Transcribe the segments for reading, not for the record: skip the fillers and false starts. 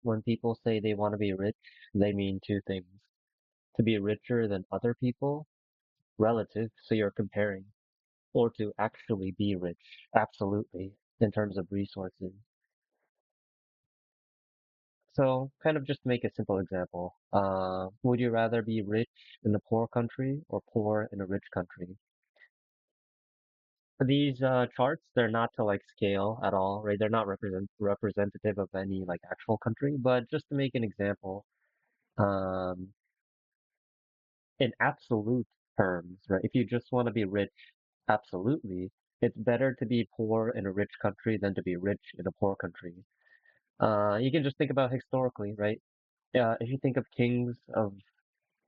when people say they want to be rich, they mean two things. To be richer than other people, relative, so you're comparing, or to actually be rich, absolutely, in terms of resources. So, kind of just to make a simple example, would you rather be rich in a poor country or poor in a rich country? These charts, they're not to like scale at all, right? They're not representative of any like actual country, but just to make an example, um, in absolute terms, right? If you just want to be rich, absolutely, it's better to be poor in a rich country than to be rich in a poor country. You can just think about historically, right? If you think of kings of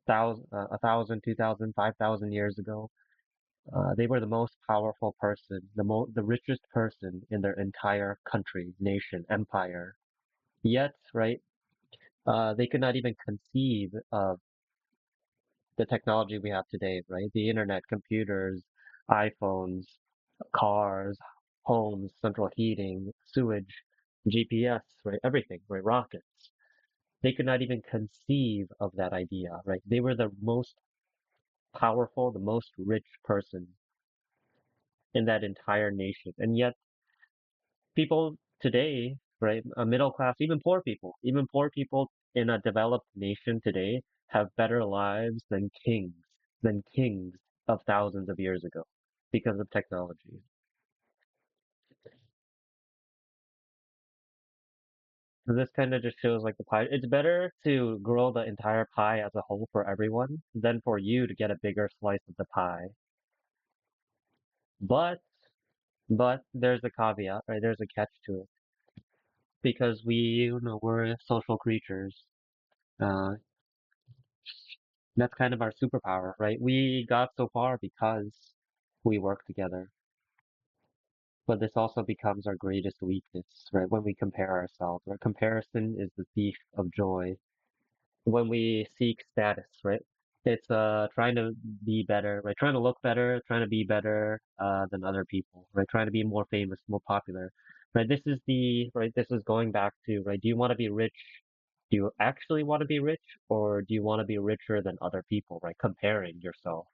1,000, 2,000, 5,000 years ago, they were the most powerful person, the richest person in their entire country, nation, empire. Yet, right, they could not even conceive of the technology we have today, right? The internet, computers, iPhones, cars, homes, central heating, sewage, GPS, right? Everything, right? Rockets. They could not even conceive of that idea, right? They were the most powerful, the most rich person in that entire nation. And yet people today, right, a middle class, even poor people in a developed nation today have better lives than kings of thousands of years ago because of technology. So this kind of just shows like the pie. It's better to grow the entire pie as a whole for everyone than for you to get a bigger slice of the pie. But but there's a caveat, right? There's a catch to it because we're social creatures. Uh, That's kind of our superpower, right? We got so far because we work together. But this also becomes our greatest weakness, right? When we compare ourselves, right? Comparison is the thief of joy. When we seek status, right? It's trying to be better, right? Trying to look better, trying to be better than other people, right? Trying to be more famous, more popular, right? This is going back to, right? Do you want to be rich? Do you actually want to be rich, or do you want to be richer than other people, right? Comparing yourself.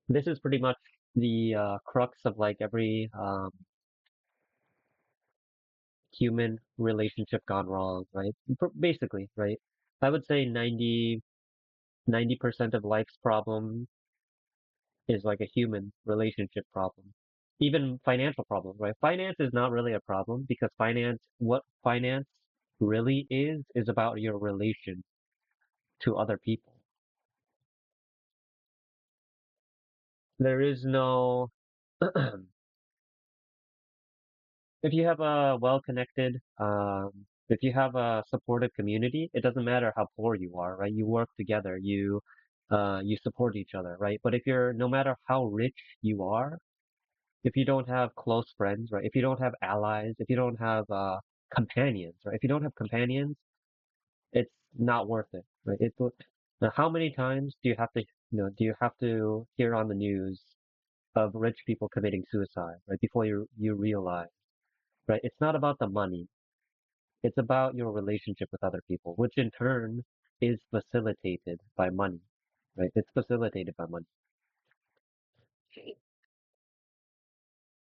This is pretty much the crux of like every human relationship gone wrong, right? Basically, right? I would say 90% of life's problem is like a human relationship problem. Even financial problem, right? Finance is not really a problem because what finance really is about your relation to other people. There is no, if you have a well-connected, if you have a supportive community, it doesn't matter how poor you are, right? You work together, you support each other, right? But if you're, no matter how rich you are, if you don't have close friends, right? If you don't have allies, if you don't have companions, right? If you don't have companions, it's not worth it, right? Now, how many times do you have to hear on the news of rich people committing suicide, right? Before you realize, right? It's not about the money. It's about your relationship with other people, which in turn is facilitated by money, right? It's facilitated by money.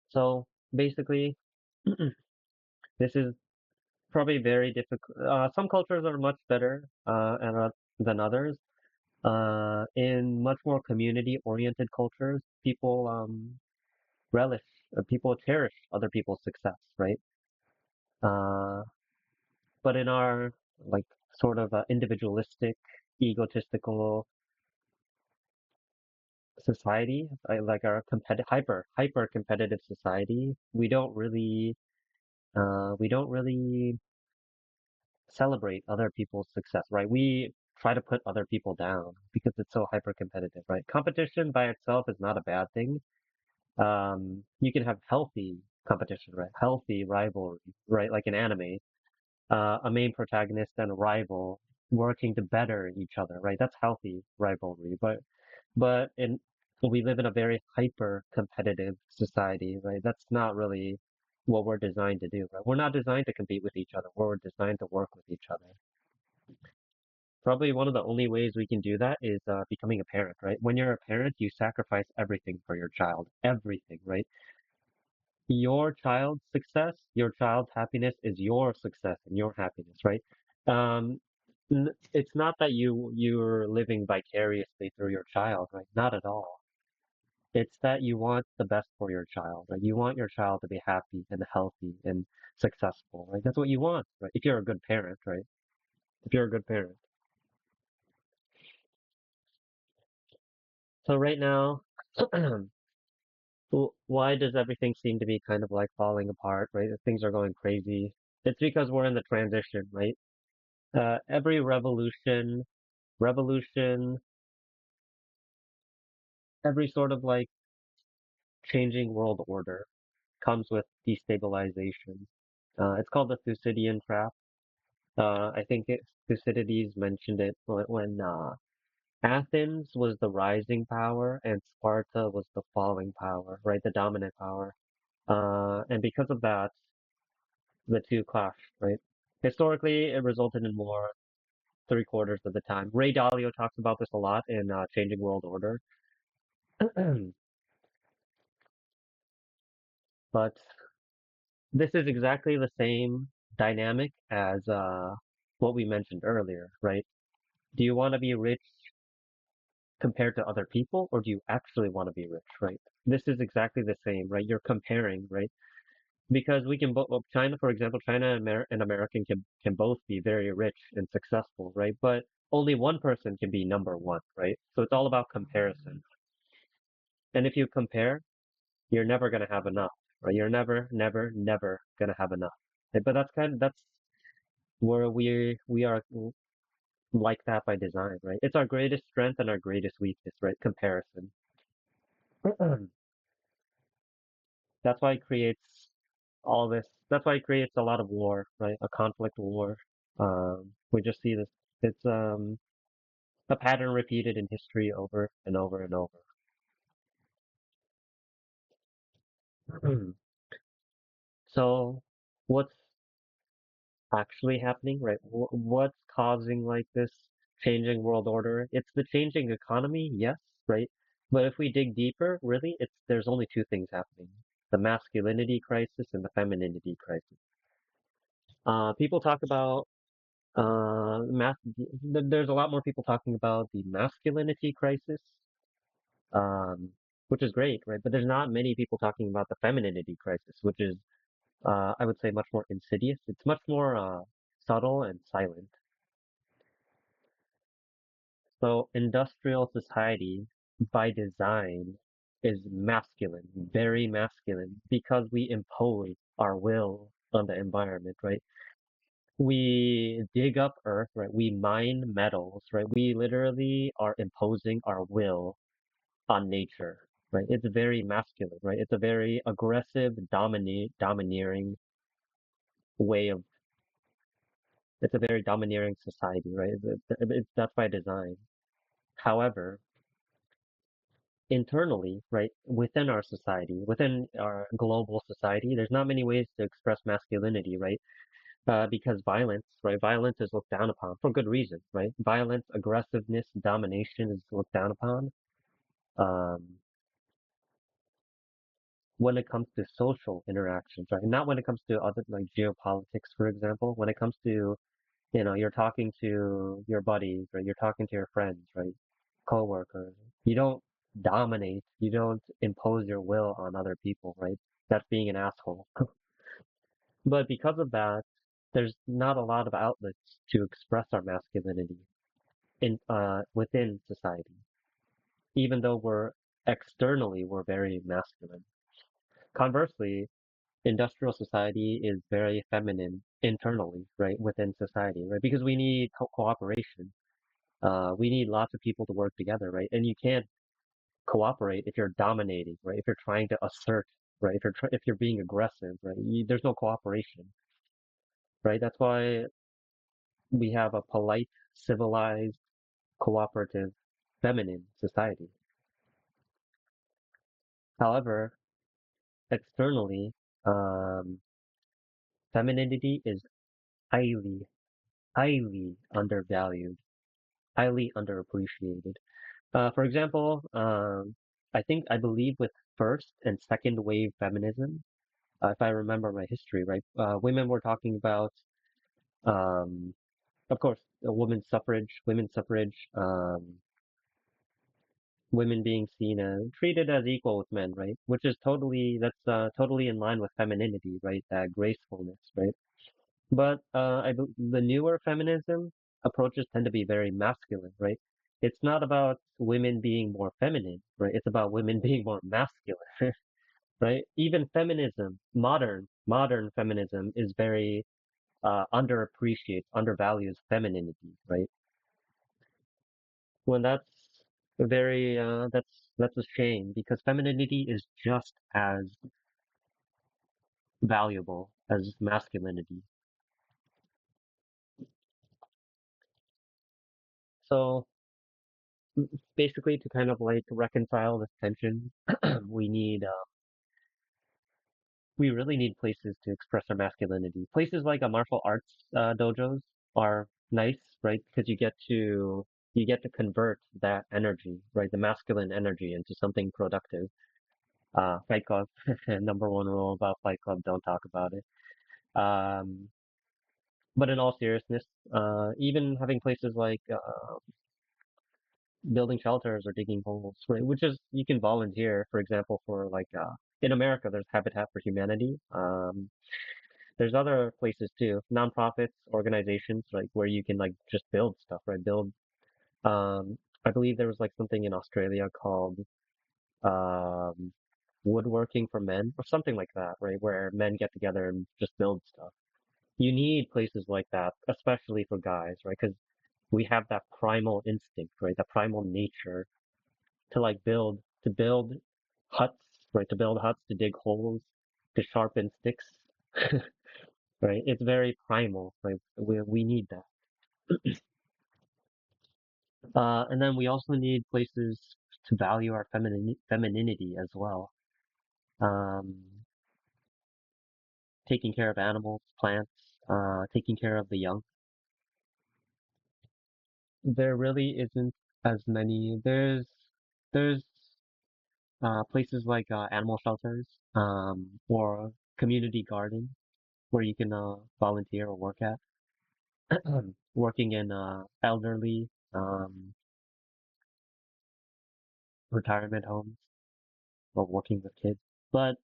So basically, this is probably very difficult. Some cultures are much better than others. In much more community-oriented cultures, relish, people cherish other people's success, right? Uh, but in our like sort of individualistic, egotistical society, like our hyper competitive society, we don't really celebrate other people's success, right? We try to put other people down because it's so hyper competitive, right? Competition by itself is not a bad thing. You can have healthy competition, right? Healthy rivalry, right? Like in anime, a main protagonist and a rival working to better each other, right? That's healthy rivalry. But we live in a very hyper competitive society, right? That's not really what we're designed to do, right? We're not designed to compete with each other. We're designed to work with each other. Probably one of the only ways we can do that is becoming a parent, right? When you're a parent, you sacrifice everything for your child, everything, right? Your child's success, your child's happiness is your success and your happiness, right? Um, it's not that you're living vicariously through your child, right? Not at all. It's that you want the best for your child, right? You want your child to be happy and healthy and successful, right? That's what you want, right? If you're a good parent, right? If you're a good parent. So right now, why does everything seem to be kind of like falling apart, right? Things are going crazy. It's because we're in the transition, right? Every revolution, every sort of like changing world order comes with destabilization. It's called the Thucydides trap. I think Thucydides mentioned it when Athens was the rising power and Sparta was the falling power, right? The dominant power. And because of that, the two clashed, right? Historically, it resulted in war 3/4 of the time. Ray Dalio talks about this a lot in Changing World Order. But this is exactly the same dynamic as what we mentioned earlier, right? Do you want to be rich compared to other people, or do you actually want to be rich, right? This is exactly the same, right? You're comparing, right? Because we can both, well, China, for example, China and American can both be very rich and successful, right? But only one person can be number one, right? So it's all about comparison. And if you compare, you're never gonna have enough, right? You're never gonna have enough. But that's where we are like that by design, right? It's our greatest strength and our greatest weakness, right? Comparison. That's why it creates all this. That's why it creates a lot of war, right? A conflict war. We just see this. It's a pattern repeated in history over and over and over. So, what's actually happening, right? What's causing like this changing world order? It's the changing economy, yes, right? But if we dig deeper, really, it's there's only two things happening: the masculinity crisis and the femininity crisis. People talk about there's a lot more people talking about the masculinity crisis, um, which is great, right? But there's not many people talking about the femininity crisis, which is, I would say, much more insidious. It's much more subtle and silent. So industrial society by design is masculine, very masculine, because we impose our will on the environment, right? We dig up earth, right? We mine metals, right? We literally are imposing our will on nature, right? It's very masculine, right? It's a very aggressive, domineering way of, it's a very domineering society, right? That's by design. However, internally, right, within our society, within our global society, there's not many ways to express masculinity, right? Because violence, right? Violence is looked down upon for good reason, right? Violence, aggressiveness, domination is looked down upon. Um, when it comes to social interactions, right? Not when it comes to other like geopolitics, for example. When it comes to, you're talking to your buddies, right? You're talking to your friends, right? Coworkers. You don't dominate. You don't impose your will on other people, right? That's being an asshole. But because of that, there's not a lot of outlets to express our masculinity in within society, even though we're very masculine. Conversely, industrial society is very feminine internally, right, within society, right? Because we need cooperation. We need lots of people to work together, right? And you can't cooperate if you're dominating, right? If you're trying to assert, right? If you're being aggressive, right? There's no cooperation, right? That's why we have a polite, civilized, cooperative, feminine society. However, externally, Um, Femininity is highly, highly undervalued, highly underappreciated. For example, I believe with first and second wave feminism, if I remember my history right, women were talking about, um, of course, women's suffrage, women being seen as treated as equal with men, right? Which is totally in line with femininity, right? That gracefulness, right? But the newer feminism approaches tend to be very masculine, right? It's not about women being more feminine, right? It's about women being more masculine, right? Even feminism, modern feminism is very underappreciates, undervalues femininity, right? When that's a shame because femininity is just as valuable as masculinity. So basically, to kind of like reconcile this tension, we need we really need places to express our masculinity. Places like a martial arts dojos are nice, right? Because you get to convert that energy, right, the masculine energy into something productive. Fight Club, number one rule about Fight Club: don't talk about it. Um, but in all seriousness, even having places like building shelters or digging holes, right, which is you can volunteer, for example, for like in America, there's Habitat for Humanity. There's other places too, nonprofits, organizations, like where you can like just build stuff, right? I believe there was like something in Australia called um, woodworking for men or something like that, right? Where men get together and just build stuff. You need places like that, especially for guys, right? Because we have that primal instinct, right? That primal nature to like to build huts, right? To build huts, to dig holes, to sharpen sticks, right? It's very primal, right? We need that. And then we also need places to value our femininity as well. Um, Taking care of animals, plants, taking care of the young. There really isn't as many. There's places like animal shelters, or community gardens where you can volunteer or work at. Working in elderly retirement homes or working with kids. But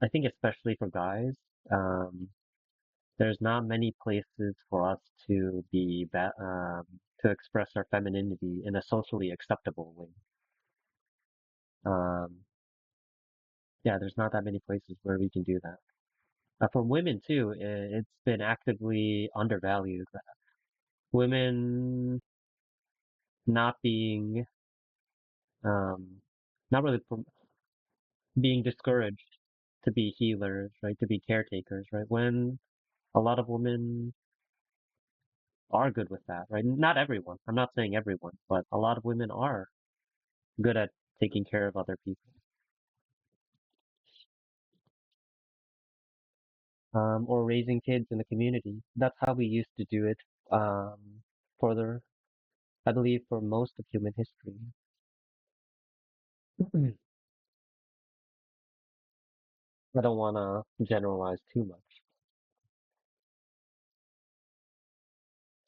I think especially for guys, um, there's not many places for us to express our femininity in a socially acceptable way. Um, yeah, there's not that many places where we can do that. For women too, it's been actively undervalued. Women not being, um, not really being discouraged to be healers, right? To be caretakers, right? When a lot of women are good with that, right? Not everyone. I'm not saying everyone, but a lot of women are good at taking care of other people, or raising kids in the community. That's how we used to do it, um, for I believe, for most of human history. I don't want to generalize too much.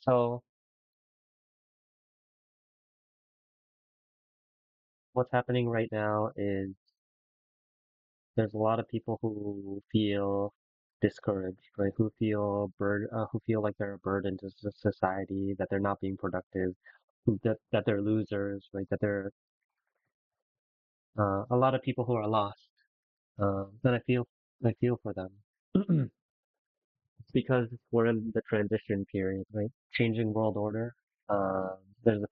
So what's happening right now is there's a lot of people who feel discouraged, right? Who feel like they're a burden to society, that they're not being productive, that they're losers, right? That they're a lot of people who are lost. And I feel for them. It's because we're in the transition period, right? Changing world order. Uh, there's a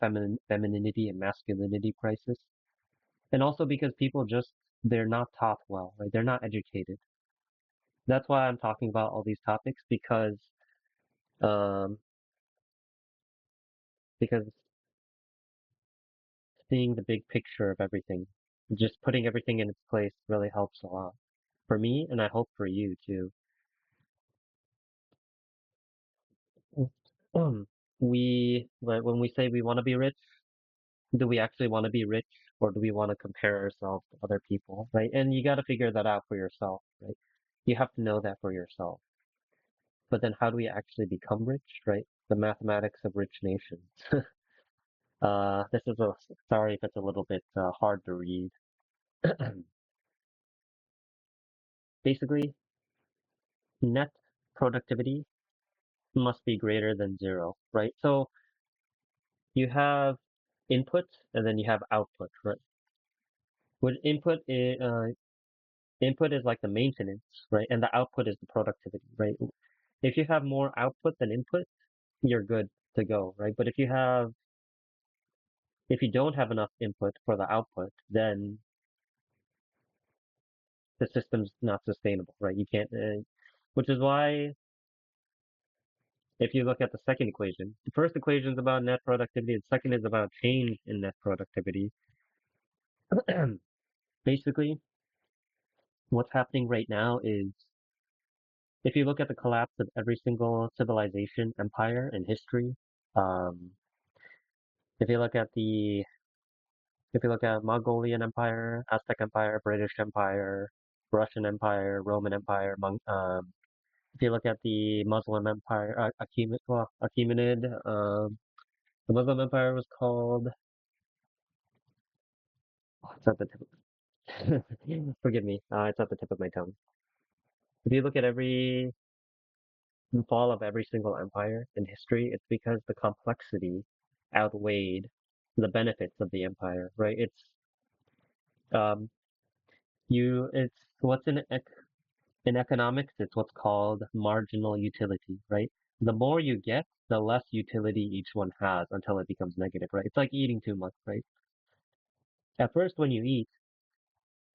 femininity and masculinity crisis, and also because people just they're not taught well, right? They're not educated. That's why I'm talking about all these topics um, because seeing the big picture of everything, just putting everything in its place really helps a lot. for me, and I hope for you too. Um, when we say we want to be rich, do we actually want to be rich or do we want to compare ourselves to other people, right? And you got to figure that out for yourself, right? You have to know that for yourself. But then how do we actually become rich, right? The mathematics of rich nations. This is a, sorry if it's a little bit hard to read. Basically, net productivity must be greater than zero, right? So you have input and then you have output, right? With input is like the maintenance, right? And the output is the productivity, right? If you have more output than input, you're good to go, right? But if you don't have enough input for the output, then the system's not sustainable, right? You can't, which is why if you look at the second equation, the first equation is about net productivity, the second is about change in net productivity. Basically, what's happening right now is if you look at the collapse of every single civilization, empire in history, um, if you look at the if you look at Mongolian Empire, Aztec Empire, British Empire, Russian Empire, Roman Empire, if you look at the Muslim Empire, Achaemenid, the Muslim Empire was called, oh, it's at the tip forgive me, it's at the tip of my tongue. If you look at every fall of every single empire in history, it's because the complexity outweighed the benefits of the empire, right? Um, it's what's in economics, it's what's called marginal utility, right? The more you get, the less utility each one has until it becomes negative, right? It's like eating too much, right? At first, when you eat,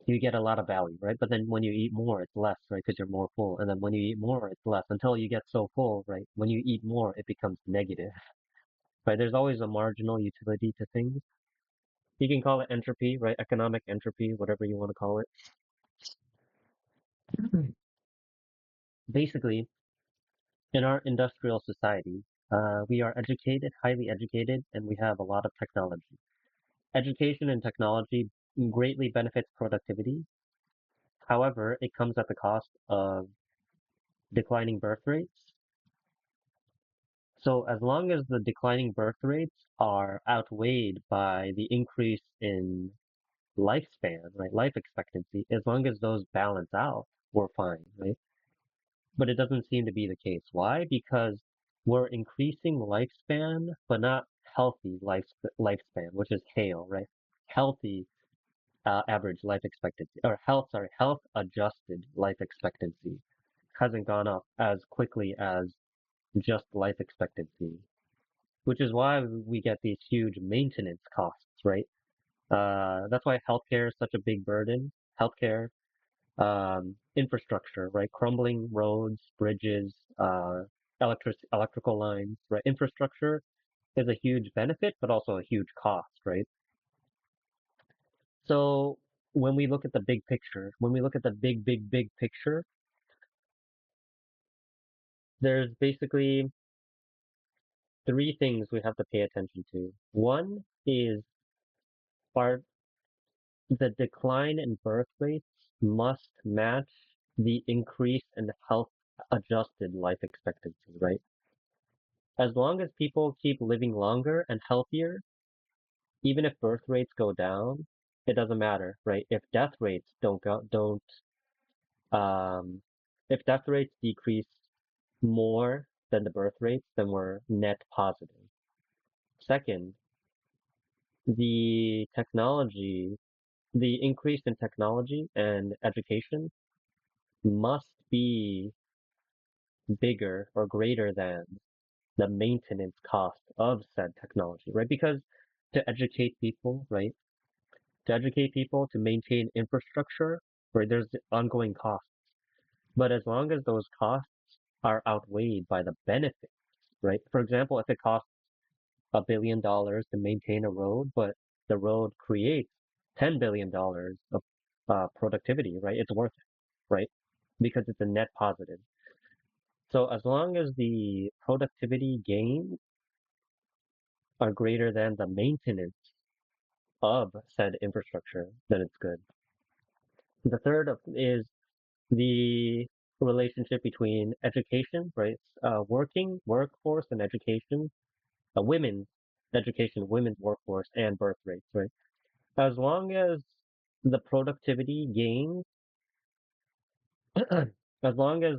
you get a lot of value, right? But then when you eat more, it's less, right? Because you're more full. And then when you eat more, it's less until you get so full, right? When you eat more, it becomes negative, right? There's always a marginal utility to things. You can call it entropy, right? Economic entropy, whatever you want to call it. Basically, in our industrial society, we are educated, highly educated, and we have a lot of technology. Education and technology greatly benefits productivity. However, it comes at the cost of declining birth rates. So as long as the declining birth rates are outweighed by the increase in lifespan, right, life expectancy, as long as those balance out, we're fine, right? But it doesn't seem to be the case. Why? Because we're increasing lifespan, but not healthy lifespan, which is HALE, right? Healthy average life expectancy, or health adjusted life expectancy hasn't gone up as quickly as just life expectancy, which is why we get these huge maintenance costs, right? That's why healthcare is such a big burden. Healthcare, infrastructure, right? Crumbling roads, bridges, electrical lines, right? Infrastructure is a huge benefit, but also a huge cost, right? So when we look at the big picture, when we look at the big picture, there's basically three things we have to pay attention to. One is our the decline in birth rates must match the increase in health adjusted life expectancy, right? As long as people keep living longer and healthier, even if birth rates go down, it doesn't matter, right? Don't um if death rates decrease more than the birth rates, then we're net positive. Second, the technology, the increase in technology and education must be bigger or greater than the maintenance cost of said technology, right? Because to educate people, right? To educate people, to maintain infrastructure, right? There's ongoing costs. But as long as those costs are outweighed by the benefits, right? For example, if it costs $1 billion to maintain a road, but the road creates $10 billion of productivity, right? It's worth it. right? Because it's a net positive. So as long as the productivity gains are greater than the maintenance of said infrastructure, then it's good. The third is the relationship between education, right? Working, workforce, and education, women's education, women's workforce, and birth rates, right? As long as the productivity gains, as long as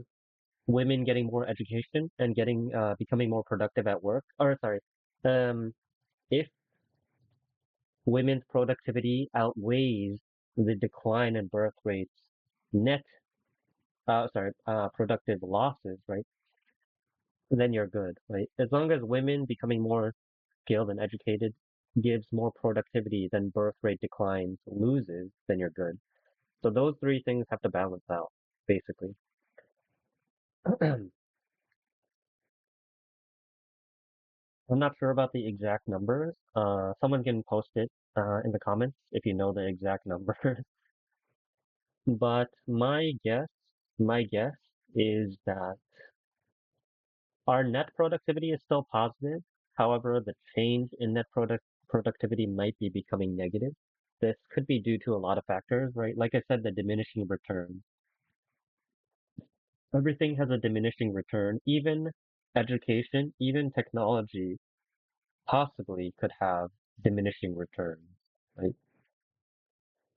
women getting more education and getting becoming more productive at work, or sorry, um, if women's productivity outweighs the decline in birth rates, net, productive losses, right? Then you're good, right? As long as women becoming more skilled and educated gives more productivity than birth rate declines loses, then you're good. So those three things have to balance out, basically. I'm not sure about the exact numbers. Someone can post it in the comments if you know the exact numbers. But my guess is that our net productivity is still positive. However, the change in net productivity might be becoming negative. This could be due to a lot of factors, right? Like I said, the diminishing return. Everything has a diminishing return. Even education, even technology possibly could have diminishing returns, right?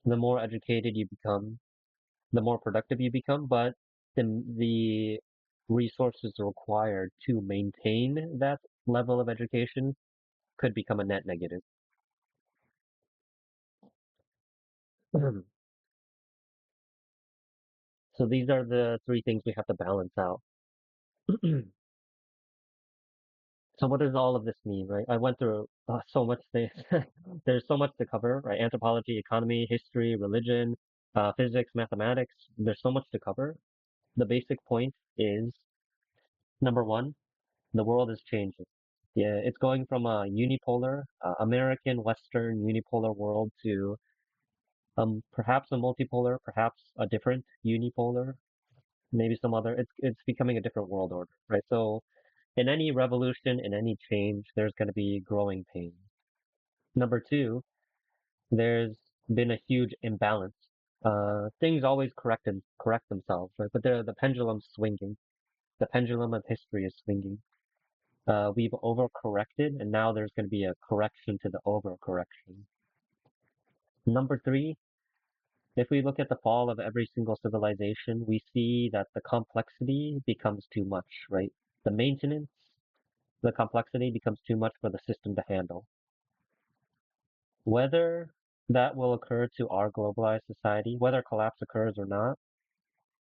The more educated you become, the more productive you become, but the resources required to maintain that level of education could become a net negative. So these are the three things we have to balance out. So what does all of this mean, right? I went through so much things. There's so much to cover, right? Anthropology, economy, history, religion, physics, mathematics. There's so much to cover. The basic point is number one, the world is changing. Yeah, it's going from a unipolar, American Western unipolar world to perhaps a multipolar, perhaps a different unipolar, maybe some other. It's becoming a different world order, right? So in any revolution, in any change, there's going to be growing pain. Number two, there's been a huge imbalance. Things always correct themselves, right? But the pendulum's swinging. The pendulum of history is swinging. We've overcorrected, and now there's going to be a correction to the overcorrection. Number three, if we look at the fall of every single civilization, we see that the complexity becomes too much, right? The maintenance, the complexity becomes too much for the system to handle. Whether that will occur to our globalized society, whether collapse occurs or not,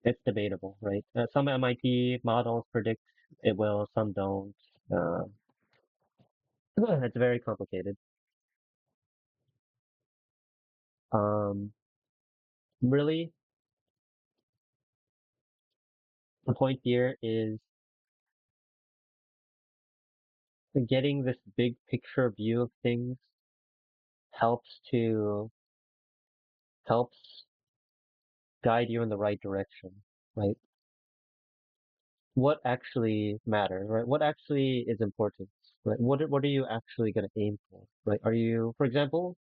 it's debatable, right? Some MIT models predict it will, some don't. Uh, it's very complicated. Um, really, the point here is getting this big picture view of things helps to helps guide you in the right direction, right? What actually matters, right? What actually is important, right? What are you actually going to aim for, right? Are you, for example,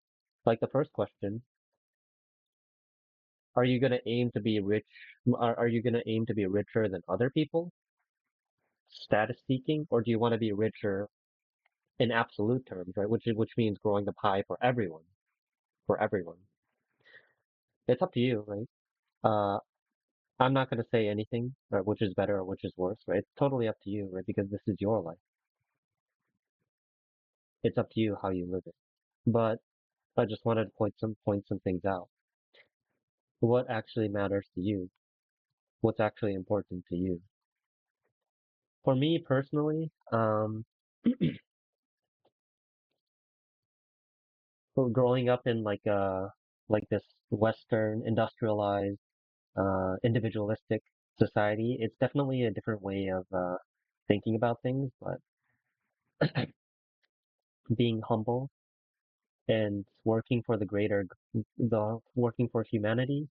like the first question, are you going to aim to be rich? Are you going to aim to be richer than other people, status seeking, or do you want to be richer in absolute terms, right? Which means growing the pie for everyone, for everyone. It's up to you, right? Uh, I'm not going to say anything, which is better or which is worse, right? It's totally up to you, right? Because this is your life. It's up to you how you live it. But I just wanted to point some things out. What actually matters to you? What's actually important to you? For me personally, well, growing up in like this Western industrialized, individualistic society, it's definitely a different way of thinking about things. But being humble and working for the working for humanity,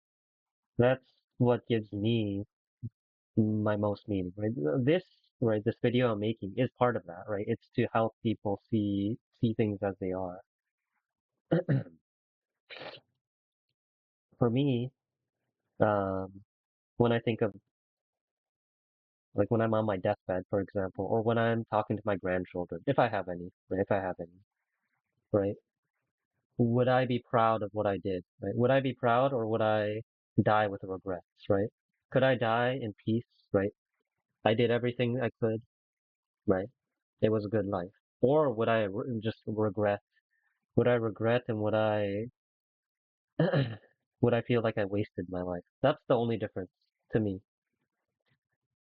that's what gives me my most meaning, right? This, right, this video I'm making is part of that, right? It's to help people see things as they are. For me, um, when I think of like when I'm on my deathbed, for example, or when I'm talking to my grandchildren, if I have any, right? If I have any, right? Would I be proud of what I did, right? Would I be proud or would I die with regrets, right? Could I die in peace, right? I did everything I could, right? It was a good life. Or would I just regret? Would I regret and would I would I feel like I wasted my life? That's the only difference to me.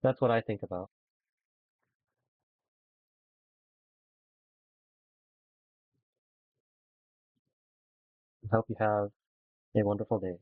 That's what I think about. I hope you have a wonderful day.